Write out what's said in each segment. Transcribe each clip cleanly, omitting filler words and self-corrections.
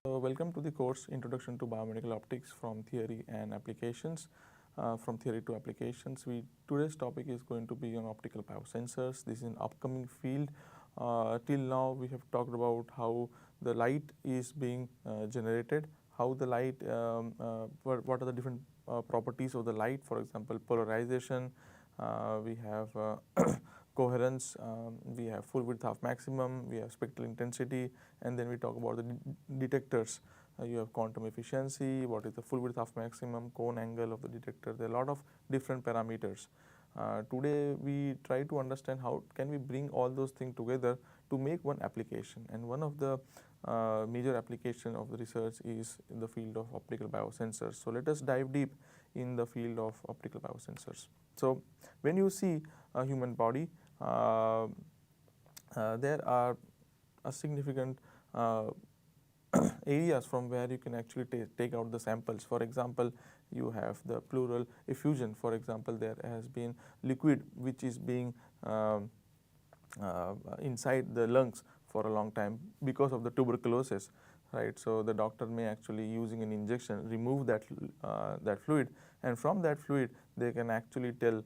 Welcome to the course Introduction to Biomedical Optics from Theory and Applications. From Theory to Applications, today's topic is going to be on optical biosensors. This is an upcoming field. Till now we have talked about how the light is being generated, how the light, what are the different properties of the light, for example polarization, we have coherence, we have full width half maximum, we have spectral intensity, and then we talk about the detectors. You have quantum efficiency, what is the full width half maximum, cone angle of the detector. There are a lot of different parameters. Today we try to understand how can we bring all those things together to make one application, and one of the major application of the research is in the field of optical biosensors. So let us dive deep in the field of optical biosensors. So when you see a human body, there are a significant areas from where you can actually take out the samples. For example, you have the pleural effusion. For example, there has been liquid which is being inside the lungs for a long time because of the tuberculosis, right? So the doctor may actually, using an injection, remove that that fluid, and from that fluid they can actually tell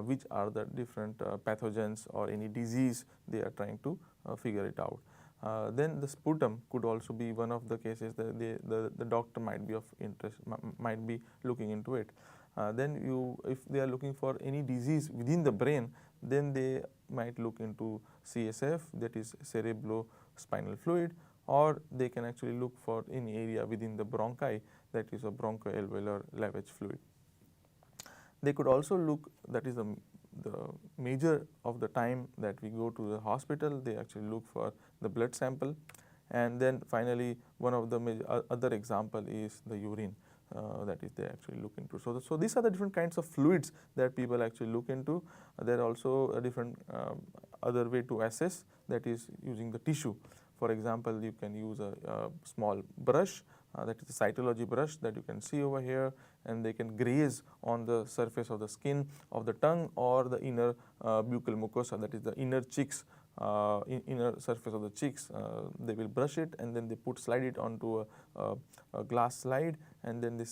which are the different pathogens or any disease they are trying to figure it out. Then the sputum could also be one of the cases that the doctor might be of interest, might be looking into it. Then if they are looking for any disease within the brain, then they might look into CSF, that is cerebrospinal fluid, or they can actually look for any area within the bronchi, that is a bronchoalveolar lavage fluid. They could also look, that is the major of the time that we go to the hospital, they actually look for the blood sample. And then finally, one of the other example is the urine, that is they actually look into. So these are the different kinds of fluids that people actually look into. There are also a different other way to assess, that is using the tissue. For example, you can use a small brush, that is a cytology brush that you can see over here, and they can graze on the surface of the skin of the tongue or the inner buccal mucosa, that is the inner cheeks, inner surface of the cheeks. They will brush it and then they slide it onto a glass slide, and then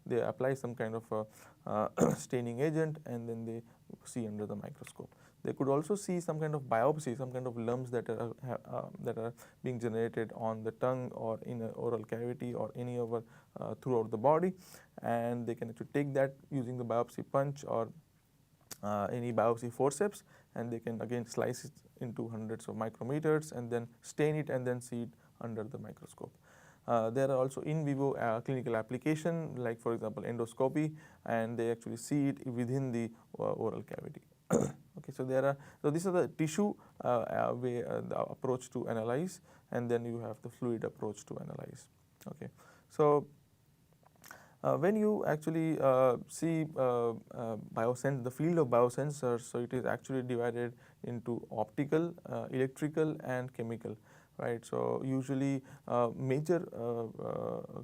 they apply some kind of a staining agent, and then they see under the microscope. They could also see some kind of biopsy, some kind of lumps that are being generated on the tongue or in an oral cavity or any over throughout the body, and they can actually take that using the biopsy punch or any biopsy forceps, and they can again slice it into hundreds of micrometers and then stain it and then see it under the microscope. There are also in vivo clinical application, like for example endoscopy, and they actually see it within the oral cavity. Okay, so these are the tissue way, the approach to analyze, and then you have the fluid approach to analyze. Okay, so when you actually see the field of biosensors, so it is actually divided into optical, electrical, and chemical. Right. So usually major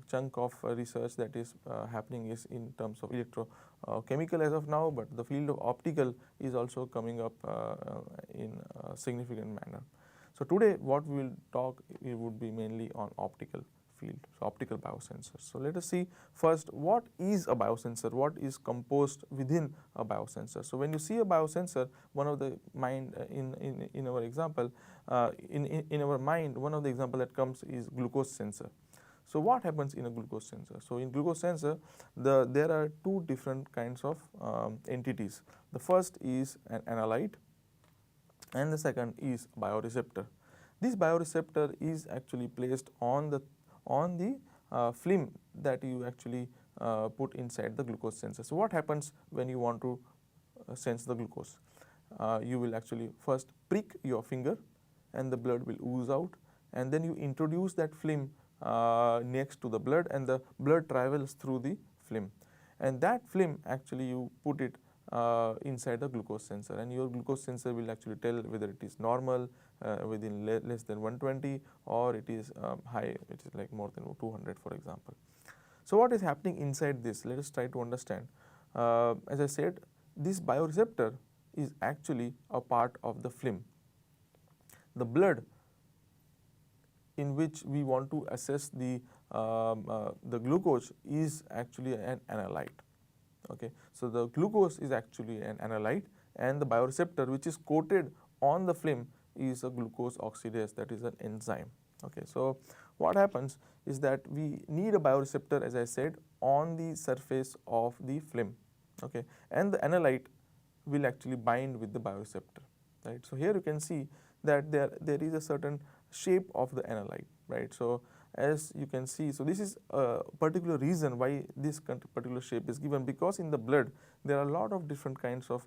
chunk of research that is happening is in terms of electrochemical as of now, but the field of optical is also coming up in a significant manner. So today what we will talk, it would be mainly on optical field, so optical biosensors. So let us see first what is a biosensor, what is composed within a biosensor. So when you see a biosensor, one of the mind in our example, in our mind, one of the example that comes is glucose sensor. So what happens in a glucose sensor? So in glucose sensor, there are two different kinds of entities. The first is an analyte, and the second is bioreceptor. This bioreceptor is actually placed on the film that you actually put inside the glucose sensor. So what happens when you want to sense the glucose? You will actually first prick your finger and the blood will ooze out, and then you introduce that film next to the blood, and the blood travels through the film, and that film actually you put it inside the glucose sensor, and your glucose sensor will actually tell whether it is normal within less than 120, or it is high, it is like more than 200, for example. So what is happening inside this? Let us try to understand. As I said, this bioreceptor is actually a part of the film. The blood in which we want to assess the the glucose is actually an analyte. Okay. So, the glucose is actually an analyte, and the bioreceptor which is coated on the film is a glucose oxidase, that is an enzyme. Okay. So, what happens is that we need a bioreceptor, as I said, on the surface of the film, okay, and the analyte will actually bind with the bioreceptor, right. So, here you can see that there is a certain shape of the analyte, right. So, as you can see, so this is a particular reason why this particular shape is given, because in the blood there are a lot of different kinds of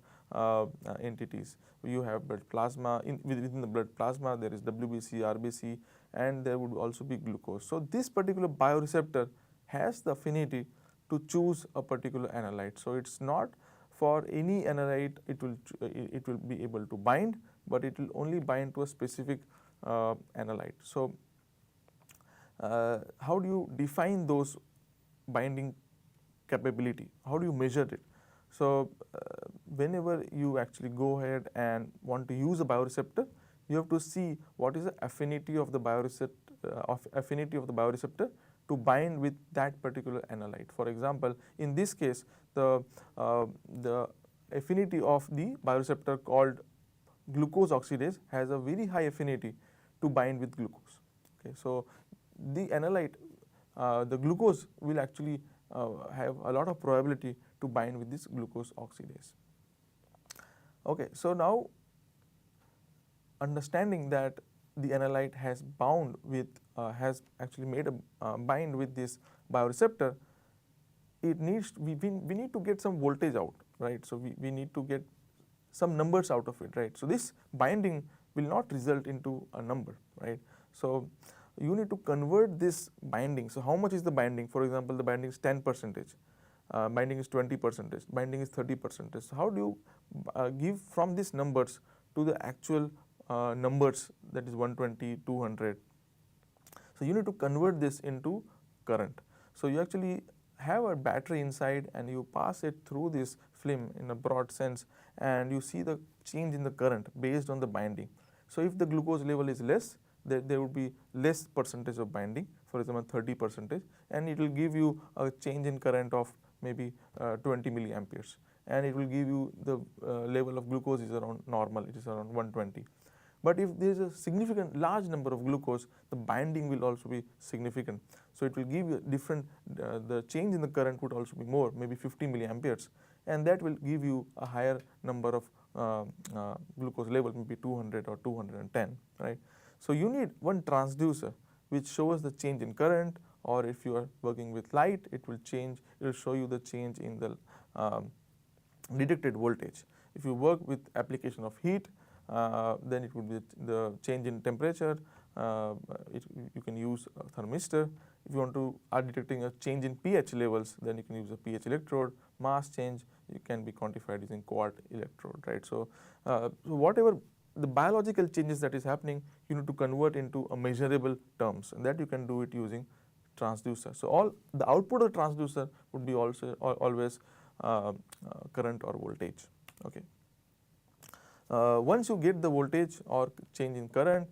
entities. You have blood plasma, within the blood plasma there is WBC, RBC, and there would also be glucose. So, this particular bioreceptor has the affinity to choose a particular analyte. So, it is not for any analyte it will be able to bind, but it will only bind to a specific analyte. So, how do you define those binding capability? How do you measure it? So, whenever you actually go ahead and want to use a bioreceptor, you have to see what is the affinity of the bioreceptor to bind with that particular analyte. For example, in this case, the affinity of the bioreceptor called glucose oxidase has a very high affinity to bind with glucose. Okay, so the analyte, the glucose will actually have a lot of probability to bind with this glucose oxidase. Okay, so now understanding that the analyte has bound with, has actually made a bind with this bioreceptor, it needs, we need to get some voltage out, right. So, we need to get some numbers out of it, right. So, this binding will not result into a number, right. So, you need to convert this binding. So, how much is the binding? For example, the binding is 10%, binding is 20%, binding is 30%. So, how do you give from these numbers to the actual numbers, that is 120, 200. So, you need to convert this into current. So, you actually have a battery inside and you pass it through this film in a broad sense, and you see the change in the current based on the binding. So, if the glucose level is less, there would be less percentage of binding, for example 30%, and it will give you a change in current of maybe 20 milliamperes, and it will give you the level of glucose is around normal, it is around 120. But if there is a significant large number of glucose, the binding will also be significant. So, it will give you different, the change in the current would also be more, maybe 50 milliamperes, and that will give you a higher number of glucose level, maybe 200 or 210, right. So, you need one transducer which shows the change in current, or if you are working with light, it will change, it will show you the change in the detected voltage. If you work with application of heat, then it would be the change in temperature, you can use a thermistor. If you want to are detecting a change in pH levels, then you can use a pH electrode. Mass change, you can be quantified using quart electrode, right. So, whatever the biological changes that is happening, you need to convert into a measurable terms, and that you can do it using transducer. So, all the output of transducer would be also always current or voltage. Okay. Once you get the voltage or change in current,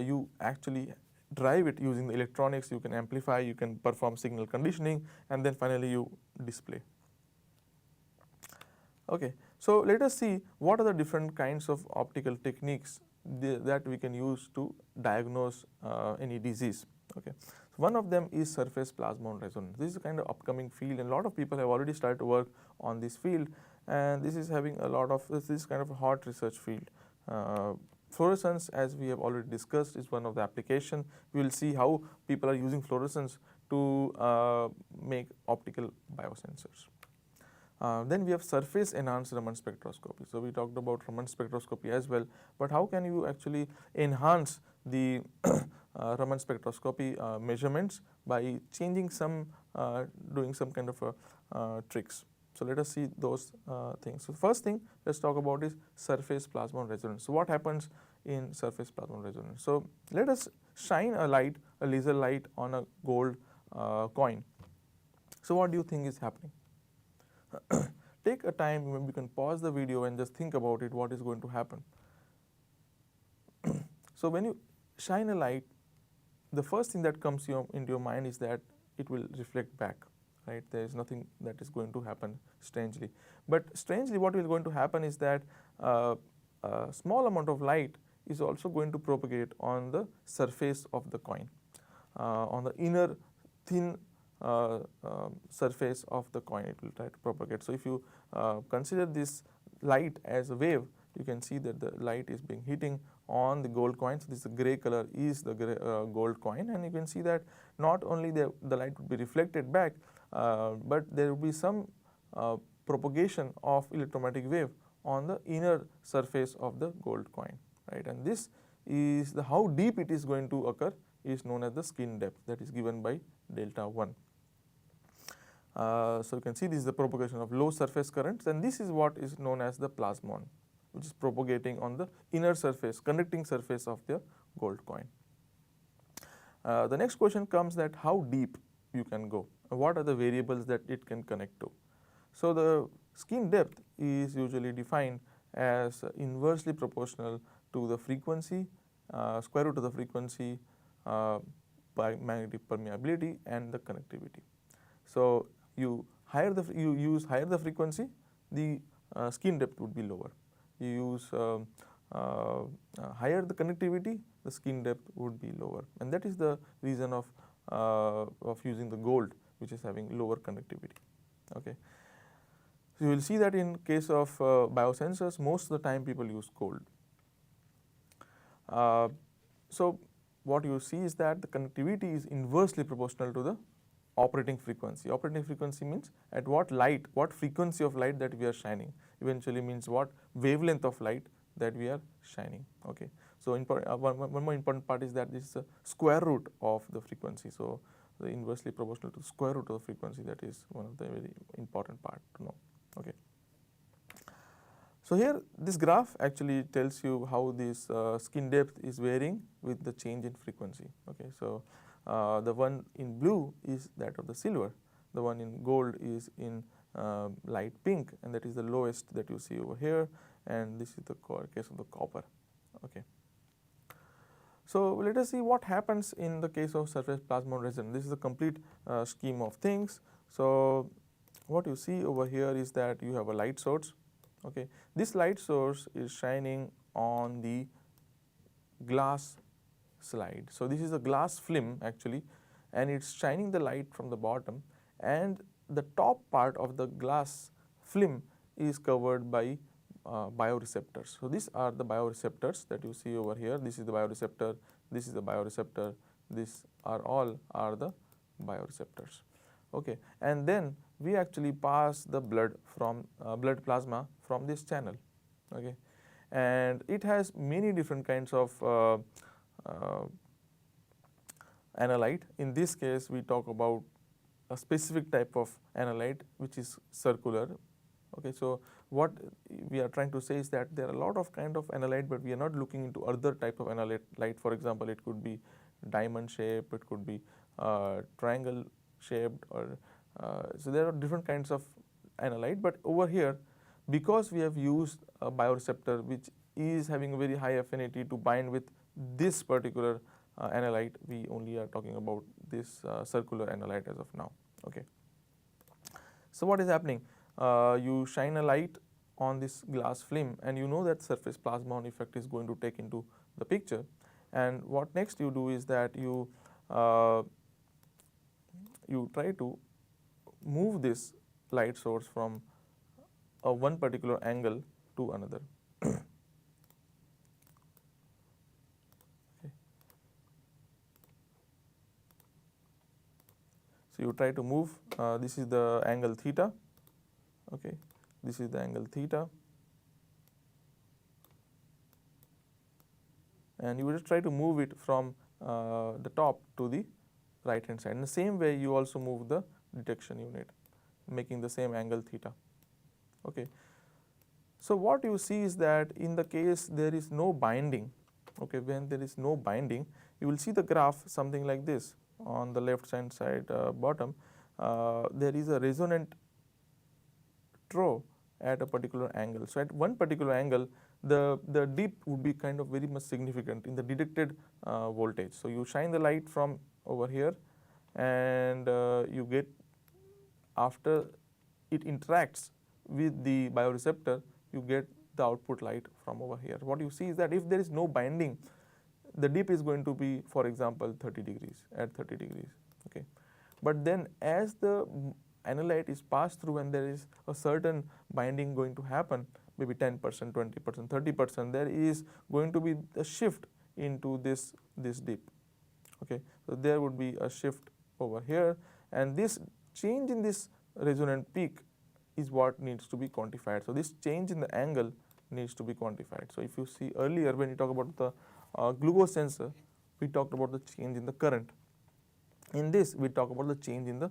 you actually drive it using the electronics. You can amplify, you can perform signal conditioning, and then finally you display. Okay. So, let us see what are the different kinds of optical techniques that we can use to diagnose any disease. Okay. So, one of them is surface plasmon resonance. This is a kind of upcoming field, and a lot of people have already started to work on this field, and this is having a lot of, this is kind of a hot research field. Fluorescence, as we have already discussed, is one of the application. We will see how people are using fluorescence to make optical biosensors. Then we have surface-enhanced Raman spectroscopy. So, we talked about Raman spectroscopy as well, but how can you actually enhance the Raman spectroscopy measurements by changing some, doing some kind of tricks. So, let us see those things. So, first thing let us talk about is surface plasmon resonance. So, what happens in surface plasmon resonance? So, let us shine a light, a laser light on a gold coin. So, what do you think is happening? Take a time, maybe you can pause the video and just think about it, what is going to happen. So, when you shine a light the first thing that comes into your mind is that it will reflect back, right? There is nothing that is going to happen strangely. But strangely, what is going to happen is that a small amount of light is also going to propagate on the surface of the coin, on the inner thin surface of the coin. It will try to propagate. So if you consider this light as a wave, you can see that the light is being hitting on the gold coin. So this gray color is the gold coin, and you can see that not only the light would be reflected back, but there will be some propagation of electromagnetic wave on the inner surface of the gold coin, right? And this is how deep it is going to occur is known as the skin depth, that is given by delta 1. So you can see this is the propagation of low surface currents, and this is what is known as the plasmon, which is propagating on the inner surface, conducting surface of the gold coin. The next question comes that how deep you can go, what are the variables that it can connect to. So the skin depth is usually defined as inversely proportional to the frequency, square root of the frequency, by magnetic permeability and the conductivity. So you use higher the frequency, the skin depth would be lower. You use higher the conductivity, the skin depth would be lower, and that is the reason of using the gold, which is having lower conductivity. Okay. So you will see that in case of biosensors, most of the time people use gold. So what you see is that the conductivity is inversely proportional to the operating frequency. Operating frequency means at what light, what frequency of light that we are shining, eventually means what wavelength of light that we are shining. Okay. So one more important part is that this is a square root of the frequency. So the inversely proportional to the square root of the frequency, that is one of the very important part to know. Okay. So here this graph actually tells you how this skin depth is varying with the change in frequency. Okay. So the one in blue is that of the silver, the one in gold is in light pink, and that is the lowest that you see over here, and this is the case of the copper. Okay. So let us see what happens in the case of surface plasmon resonance. This is the complete scheme of things. So what you see over here is that you have a light source. Okay. This light source is shining on the glass slide. So this is a glass film actually, and it's shining the light from the bottom, and the top part of the glass film is covered by bioreceptors. So these are the bioreceptors that you see over here. This is the bioreceptor, this is the bioreceptor, these are all the bioreceptors. Okay. And then we actually pass the blood from blood plasma from this channel. Okay. And it has many different kinds of analyte. In this case, we talk about a specific type of analyte which is circular. Okay. So what we are trying to say is that there are a lot of kind of analyte, but we are not looking into other type of analyte. For example, it could be diamond shape, it could be triangle shaped, or so there are different kinds of analyte. But over here, because we have used a bioreceptor which is having a very high affinity to bind with this particular analyte, we only are talking about this circular analyte as of now. Okay. So what is happening? You shine a light on this glass film, and you know that surface plasmon effect is going to take into the picture. And what next you do is that you try to move this light source from one particular angle to another. Okay. So you try to move, this is the angle theta. Okay. This is the angle theta, and you will just try to move it from the top to the right hand side. In the same way, you also move the detection unit, making the same angle theta. Okay. So what you see is that in the case there is no binding. Okay. When there is no binding, you will see the graph something like this. On the left hand side bottom, there is a resonant throw at a particular angle. So at one particular angle, the dip would be kind of very much significant in the detected voltage. So you shine the light from over here, and you get, after it interacts with the bioreceptor, you get the output light from over here. What you see is that if there is no binding, the dip is going to be, for example, 30 degrees, at 30 degrees. Okay. But then as the analyte is passed through and there is a certain binding going to happen, maybe 10%, 20%, 30%, there is going to be a shift into this dip. Okay. So there would be a shift over here, and this change in this resonant peak is what needs to be quantified. So this change in the angle needs to be quantified. So if you see earlier when you talk about the glucose sensor, we talked about the change in the current. In this, we talk about the change in the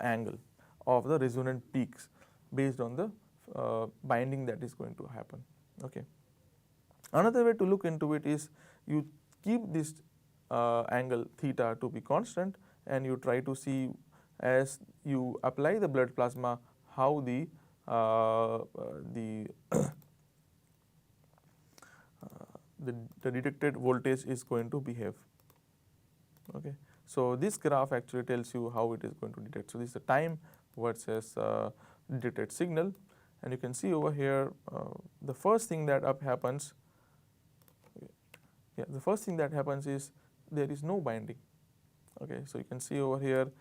angle of the resonant peaks based on the binding that is going to happen. Okay. Another way to look into it is you keep this angle theta to be constant, and you try to see, as you apply the blood plasma, how the detected voltage is going to behave. Okay. So this graph actually tells you how it is going to detect. So this is the time versus detected signal, and you can see over here the first thing that happens. Yeah, the first thing that happens is there is no binding. Okay, so you can see over here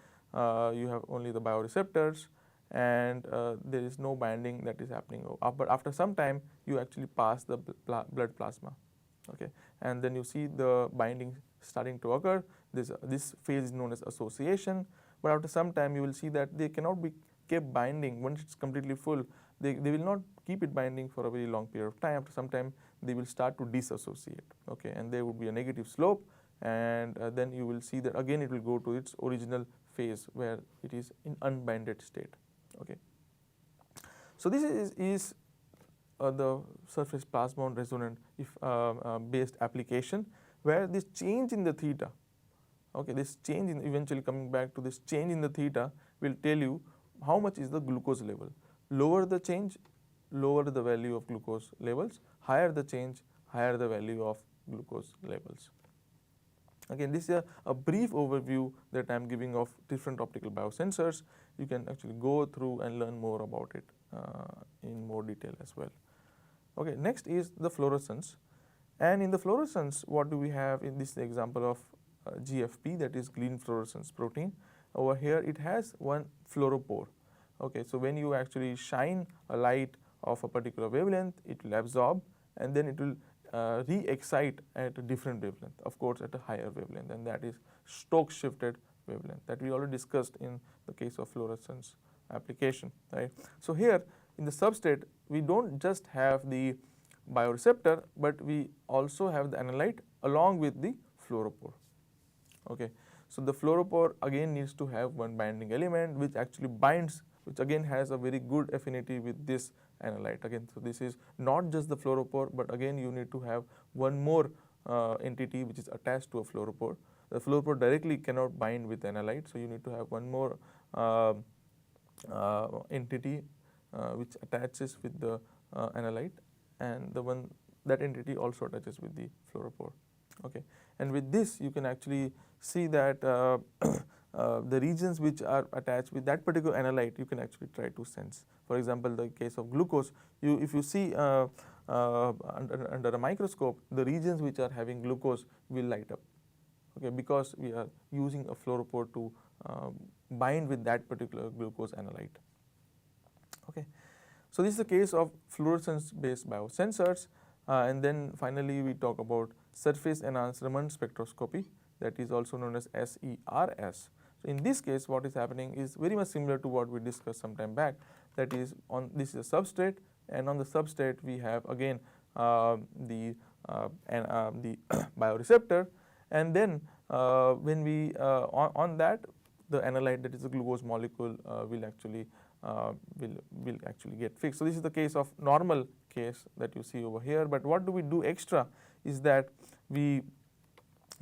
you have only the bioreceptors, and there is no binding that is happening. But after some time, you actually pass the blood plasma. Okay, and then you see the binding starting to occur. This phase is known as association. But after some time, you will see that they cannot be kept binding once it's completely full. They will not keep it binding for a very long period of time. After some time, they will start to disassociate. Okay, and there would be a negative slope, and then you will see that again it will go to its original phase where it is in unbinded state. Okay. So this is the surface plasmon resonant based application, where this change in the theta, okay, this change in, eventually coming back to this change in the theta, will tell you how much is the glucose level. Lower the change, lower the value of glucose levels. Higher the change, higher the value of glucose levels. Again, this is a brief overview that I am giving of different optical biosensors. You can actually go through and learn more about it in more detail as well. Okay, next is the fluorescence. And in the fluorescence, what do we have in this example of GFP, that is green fluorescence protein. Over here it has one fluoropore. Okay, so when you actually shine a light of a particular wavelength, it will absorb, and then it will re-excite at a different wavelength, of course at a higher wavelength, and that is Stokes shifted wavelength that we already discussed in the case of fluorescence application, right. So here in the substrate, we don't just have the bioreceptor, but we also have the analyte along with the fluoropore. Okay. So the fluoropore again needs to have one binding element which actually binds, which again has a very good affinity with this analyte again. So this is not just the fluoropore, but again you need to have one more entity which is attached to a fluoropore. The fluoropore directly cannot bind with analyte, so you need to have one more entity which attaches with the analyte, and that entity also attaches with the fluoropore. Okay, and with this you can actually see that the regions which are attached with that particular analyte, you can actually try to sense. For example, the case of glucose, if you see under a microscope, the regions which are having glucose will light up. Okay, because we are using a fluoropore to bind with that particular glucose analyte. Okay, so this is the case of fluorescence-based biosensors, and then finally we talk about surface-enhanced Raman spectroscopy, that is also known as SERS. So in this case, what is happening is very much similar to what we discussed some time back. That is, this is a substrate, and on the substrate we have again the bioreceptor, and then when we on that, the analyte, that is the glucose molecule, will actually get fixed. So this is the case of normal case that you see over here. But what do we do extra is that we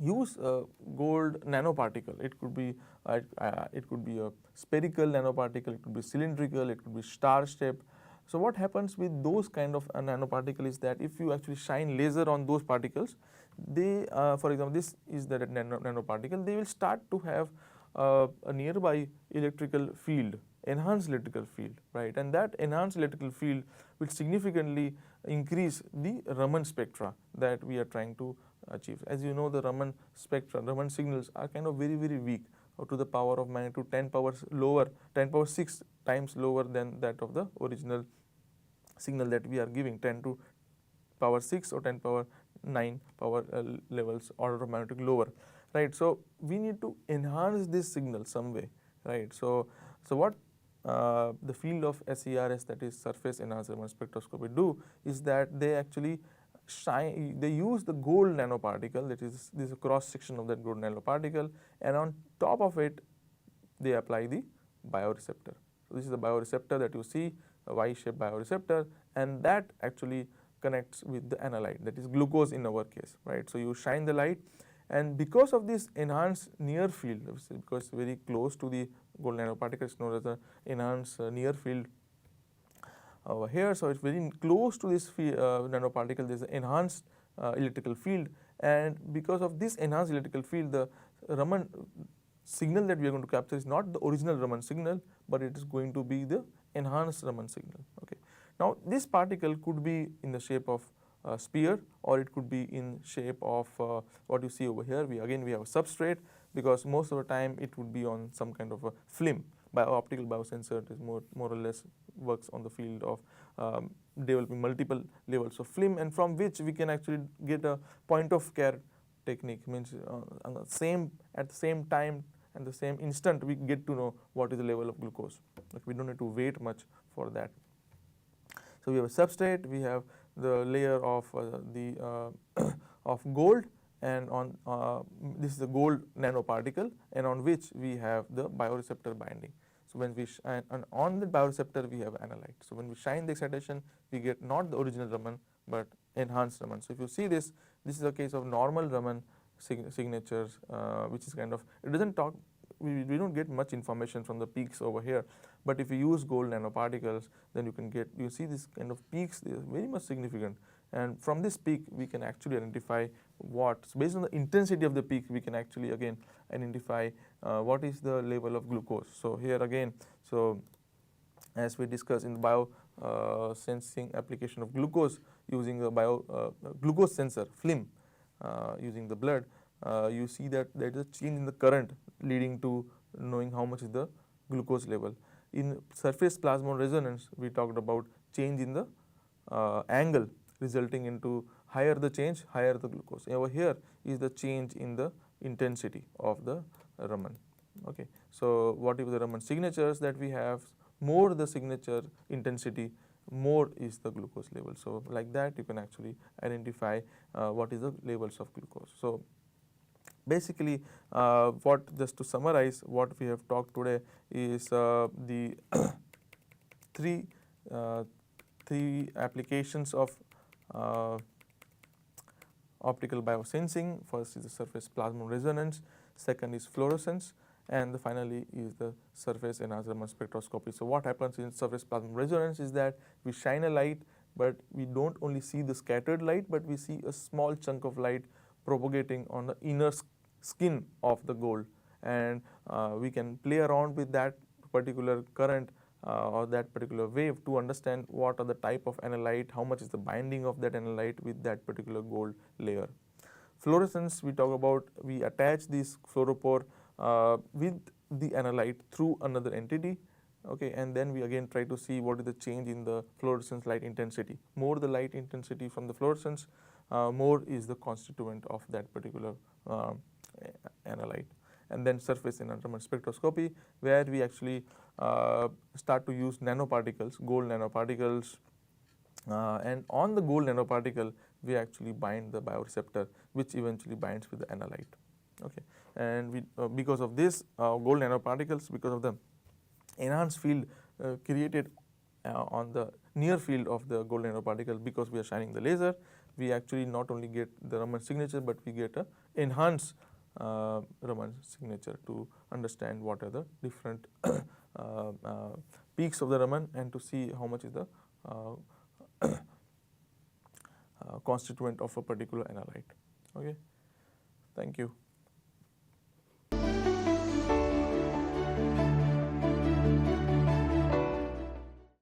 use a gold nanoparticle. It could be a spherical nanoparticle, it could be cylindrical, it could be star shaped. So what happens with those kind of nanoparticle is that if you actually shine laser on those particles, they, for example, this is the nanoparticle, they will start to have a nearby electrical field, enhanced electrical field, right? And that enhanced electrical field will significantly increase the Raman spectra that we are trying to achieve. As you know, the Raman spectra, Raman signals are kind of very, very weak, or to the power of magnitude 10 powers lower, 10 power 6 times lower than that of the original signal that we are giving, 10 to power 6 or 10 power 9 power levels, order of magnitude lower, right? So we need to enhance this signal some way, right? So what the field of SERS, that is surface enhanced Raman spectroscopy, do is that they actually they use the gold nanoparticle, that is, this is a cross section of that gold nanoparticle, and on top of it they apply the bioreceptor. So this is the bioreceptor that you see, a Y-shaped bioreceptor, and that actually connects with the analyte, that is glucose in our case, right? So you shine the light, and because of this enhanced near field, because very close to the gold nanoparticle, is known as the enhanced near field over here. So it's very close to this nanoparticle, there is an enhanced electrical field, and because of this enhanced electrical field, the Raman signal that we are going to capture is not the original Raman signal, but it is going to be the enhanced Raman signal. Okay. Now this particle could be in the shape of a spear, or it could be in shape of what you see over here. We have a substrate, because most of the time it would be on some kind of a film. By optical biosensor, it is more or less works on the field of developing multiple levels of film, and from which we can actually get a point of care technique, means at the same time and the same instant we get to know what is the level of glucose. Like, we don't need to wait much for that. So we have a substrate, we have the layer of of gold, and on this is the gold nanoparticle, and on which we have the bioreceptor binding. So when we shine, and on the bioreceptor we have analyte. So when we shine the excitation, we get not the original Raman but enhanced Raman. So if you see this is a case of normal Raman signatures, which is kind of, it doesn't talk, we don't get much information from the peaks over here, but if you use gold nanoparticles, then you see this kind of peaks, they are very much significant, and from this peak we can actually identify so based on the intensity of the peak, we can actually again identify what is the level of glucose. So here again, so as we discussed in the biosensing application of glucose, using a glucose sensor film, using the blood, you see that there is a change in the current leading to knowing how much is the glucose level. In surface plasmon resonance, we talked about change in the angle, resulting into higher the change, higher the glucose. Over here is the change in the intensity of the Raman. Okay. So what is the Raman signatures that we have? More the signature intensity, more is the glucose level. So like that you can actually identify what is the levels of glucose. So basically, just to summarize, what we have talked today is the three applications of optical biosensing. First is the surface plasmon resonance, second is fluorescence, and finally is the surface enhanced Raman spectroscopy. So what happens in surface plasmon resonance is that we shine a light, but we don't only see the scattered light, but we see a small chunk of light propagating on the inner skin of the gold, and we can play around with that particular current or that particular wave to understand what are the type of analyte, how much is the binding of that analyte with that particular gold layer. Fluorescence, we talk about, we attach this fluorophore with the analyte through another entity, okay, and then we again try to see what is the change in the fluorescence light intensity. More the light intensity from the fluorescence, more is the constituent of that particular analyte. And then surface enhanced Raman spectroscopy, where we actually start to use nanoparticles, gold nanoparticles, and on the gold nanoparticle we actually bind the bioreceptor, which eventually binds with the analyte. Okay, and we because of this gold nanoparticles, because of the enhanced field created on the near field of the gold nanoparticle, because we are shining the laser, we actually not only get the Raman signature, but we get a enhanced Raman signature to understand what are the different peaks of the Raman, and to see how much is the constituent of a particular analyte. Okay, thank you.